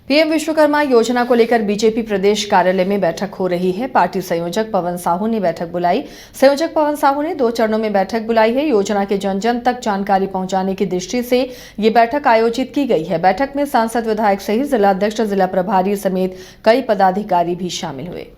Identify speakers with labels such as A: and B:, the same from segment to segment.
A: PM Vishwakarma योजना को लेकर बीजेपी प्रदेश कार्यालय में बैठक हो रही है। पार्टी संयोजक पवन साहू ने बैठक बुलाई। संयोजक पवन साहू ने 2 चरणों में बैठक बुलाई है। योजना के जन जन तक जानकारी पहुंचाने की दृष्टि से ये बैठक आयोजित की गई है। बैठक में सांसद, विधायक सहित जिला अध्यक्ष, जिला प्रभारी समेत कई पदाधिकारी भी शामिल हुए।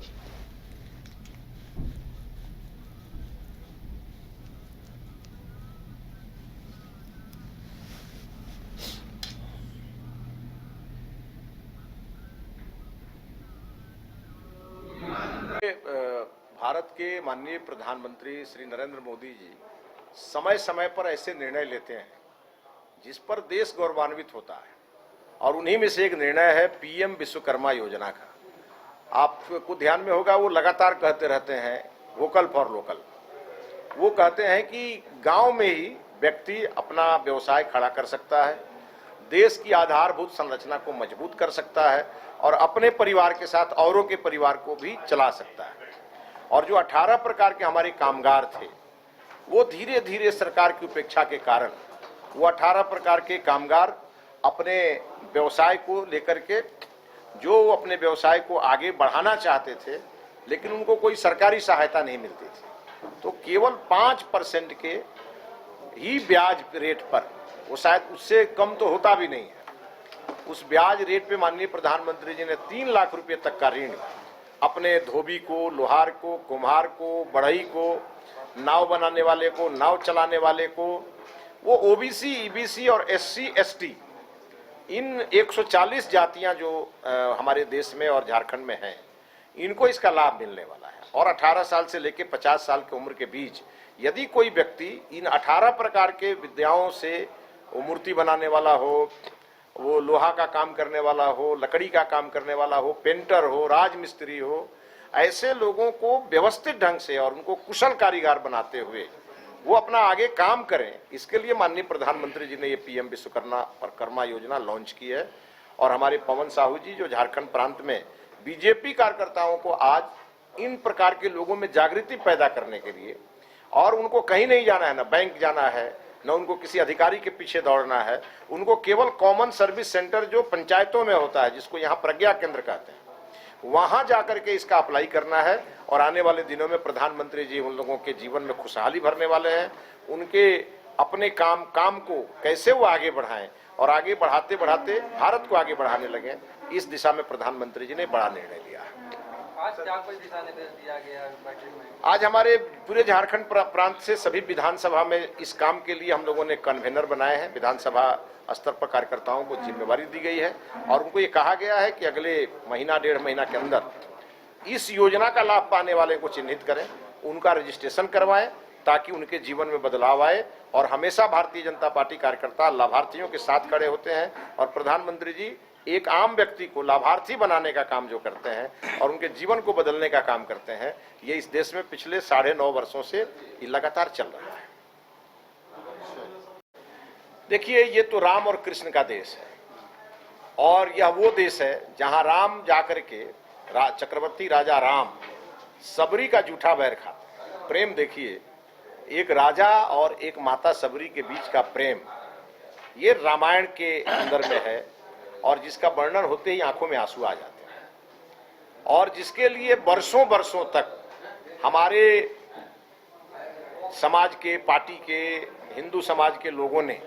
B: भारत के माननीय प्रधानमंत्री श्री नरेंद्र मोदी जी समय समय पर ऐसे निर्णय लेते हैं जिस पर देश गौरवान्वित होता है, और उन्हीं में से एक निर्णय है पीएम विश्वकर्मा योजना का। आपको ध्यान में होगा, वो लगातार कहते रहते हैं वोकल फॉर लोकल। वो कहते हैं कि गांव में ही व्यक्ति अपना व्यवसाय खड़ा कर सकता है, देश की आधारभूत संरचना को मजबूत कर सकता है और अपने परिवार के साथ औरों के परिवार को भी चला सकता है। और जो 18 प्रकार के हमारे कामगार थे, वो धीरे धीरे सरकार की उपेक्षा के कारण वो 18 प्रकार के कामगार अपने व्यवसाय को लेकर के जो अपने व्यवसाय को आगे बढ़ाना चाहते थे, लेकिन उनको कोई सरकारी सहायता नहीं मिलती थी, तो केवल 5% के ही ब्याज रेट पर, वो शायद उससे कम तो होता भी नहीं है, उस ब्याज रेट पे माननीय प्रधानमंत्री जी ने 3 लाख रुपए तक का ऋण अपने धोबी को, लोहार को, कुम्हार को, बढ़ई को, नाव बनाने वाले को, नाव चलाने वाले को, वो ओबीसी, ईबीसी और एससी, एसटी, इन 140 जातियां जो हमारे देश में और झारखंड में हैं, इनको इसका लाभ मिलने वाला है। और 18 साल से लेकर 50 साल की उम्र के बीच यदि कोई व्यक्ति इन 18 प्रकार के विद्याओं से, वो मूर्ति बनाने वाला हो, वो लोहा का काम करने वाला हो, लकड़ी का काम करने वाला हो, पेंटर हो, राजमिस्त्री हो, ऐसे लोगों को व्यवस्थित ढंग से और उनको कुशल कारीगर बनाते हुए वो अपना आगे काम करें, इसके लिए माननीय प्रधानमंत्री जी ने ये पीएम विश्वकर्मा योजना लॉन्च की है। और हमारे पवन साहू जी जो झारखंड प्रांत में बीजेपी कार्यकर्ताओं को आज इन प्रकार के लोगों में जागृति पैदा करने के लिए, और उनको कहीं नहीं जाना है, ना बैंक जाना है, न उनको किसी अधिकारी के पीछे दौड़ना है, उनको केवल कॉमन सर्विस सेंटर जो पंचायतों में होता है, जिसको यहाँ प्रज्ञा केंद्र कहते हैं, वहां जाकर के इसका अप्लाई करना है। और आने वाले दिनों में प्रधानमंत्री जी उन लोगों के जीवन में खुशहाली भरने वाले हैं। उनके अपने काम को कैसे वो आगे बढ़ाएं और आगे बढ़ाते बढ़ाते भारत को आगे बढ़ाने लगे, इस दिशा में प्रधानमंत्री जी ने बड़ा निर्णय लिया है।
C: आज क्या कोई दिशा निर्देश दिया गया बैठक में?
B: आज हमारे पूरे झारखंड प्रांत से सभी विधानसभा में इस काम के लिए हम लोगों ने कन्वेनर बनाए हैं। विधानसभा स्तर पर कार्यकर्ताओं को जिम्मेवारी दी गई है और उनको ये कहा गया है कि अगले महीना, 1.5 महीना के अंदर इस योजना का लाभ पाने वाले को चिन्हित करें, उनका रजिस्ट्रेशन करवाएं, ताकि उनके जीवन में बदलाव आए। और हमेशा भारतीय जनता पार्टी कार्यकर्ता लाभार्थियों के साथ खड़े होते हैं, और प्रधानमंत्री जी एक आम व्यक्ति को लाभार्थी बनाने का काम जो करते हैं और उनके जीवन को बदलने का काम करते हैं, ये इस देश में पिछले 9.5 वर्षों से लगातार चल रहा है। देखिए, ये तो राम और कृष्ण का देश है, और यह वो देश है जहां राम जाकर के चक्रवर्ती राजा राम सबरी का जूठा बैर खाता। प्रेम देखिए, एक राजा और एक माता सबरी के बीच का प्रेम, ये रामायण के अंदर में है, और जिसका वर्णन होते ही आंखों में आंसू आ जाते हैं, और जिसके लिए वर्षों वर्षों तक हमारे समाज के, पार्टी के, हिंदू समाज के लोगों ने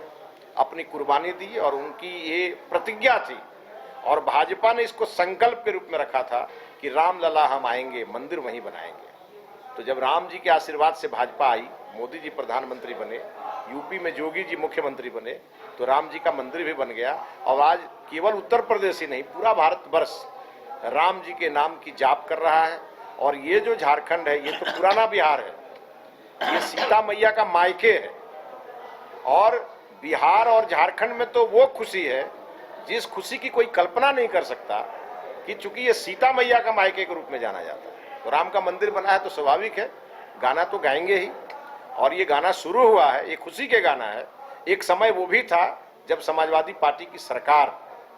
B: अपनी कुर्बानी दी, और उनकी ये प्रतिज्ञा थी, और भाजपा ने इसको संकल्प के रूप में रखा था कि राम लला हम आएंगे, मंदिर वहीं बनाएंगे। तो जब राम जी के आशीर्वाद से भाजपा आई, मोदी जी प्रधानमंत्री बने, यूपी में योगी जी मुख्यमंत्री बने, तो राम जी का मंदिर भी बन गया। और आज केवल उत्तर प्रदेश ही नहीं, पूरा भारतवर्ष राम जी के नाम की जाप कर रहा है। और ये जो झारखंड है, ये तो पुराना बिहार है, ये सीता मैया का मायके है। और बिहार और झारखंड में तो वो खुशी है जिस खुशी की कोई कल्पना नहीं कर सकता, कि चूंकि ये सीता मैया का मायके के रूप में जाना जाता है, तो राम का मंदिर बना है, तो स्वाभाविक है गाना तो गाएंगे ही। और ये गाना शुरू हुआ है, ये खुशी के गाना है। एक समय वो भी था जब समाजवादी पार्टी की सरकार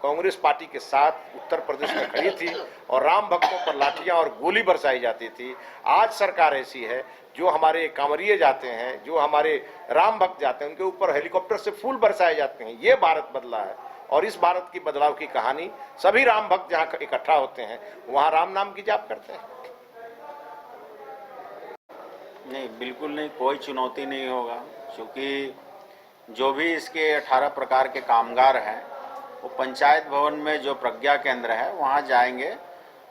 B: कांग्रेस पार्टी के साथ उत्तर प्रदेश में खड़ी थी और राम भक्तों पर लाठियां और गोली बरसाई जाती थी। आज सरकार ऐसी है, जो हमारे कांवरिये जाते हैं, जो हमारे राम भक्त जाते हैं, उनके ऊपर हेलीकॉप्टर से फूल बरसाए जाते हैं। ये भारत बदला है, और इस भारत की बदलाव की कहानी, सभी राम भक्त जहां इकट्ठा होते हैं वहां राम नाम की जाप करते हैं।
D: नहीं, बिल्कुल नहीं, कोई चुनौती नहीं होगा, क्योंकि जो भी इसके 18 प्रकार के कामगार हैं वो पंचायत भवन में जो प्रज्ञा केंद्र है वहाँ जाएंगे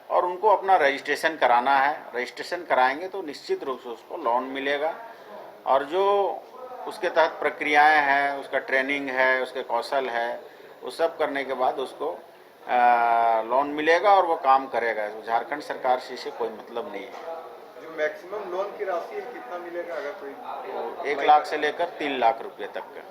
D: और उनको अपना रजिस्ट्रेशन कराना है। रजिस्ट्रेशन कराएंगे तो निश्चित रूप से उसको लोन मिलेगा और जो उसके तहत प्रक्रियाएं हैं, उसका ट्रेनिंग है, उसके कौशल है, वो सब करने के बाद उसको लोन मिलेगा और वो काम करेगा। झारखंड सरकार से इसे कोई मतलब नहीं है।
E: जो मैक्सिमम लोन की राशि है कितना मिलेगा अगर कोई?
D: तो 1 लाख से लेकर 3 लाख रुपए तक का।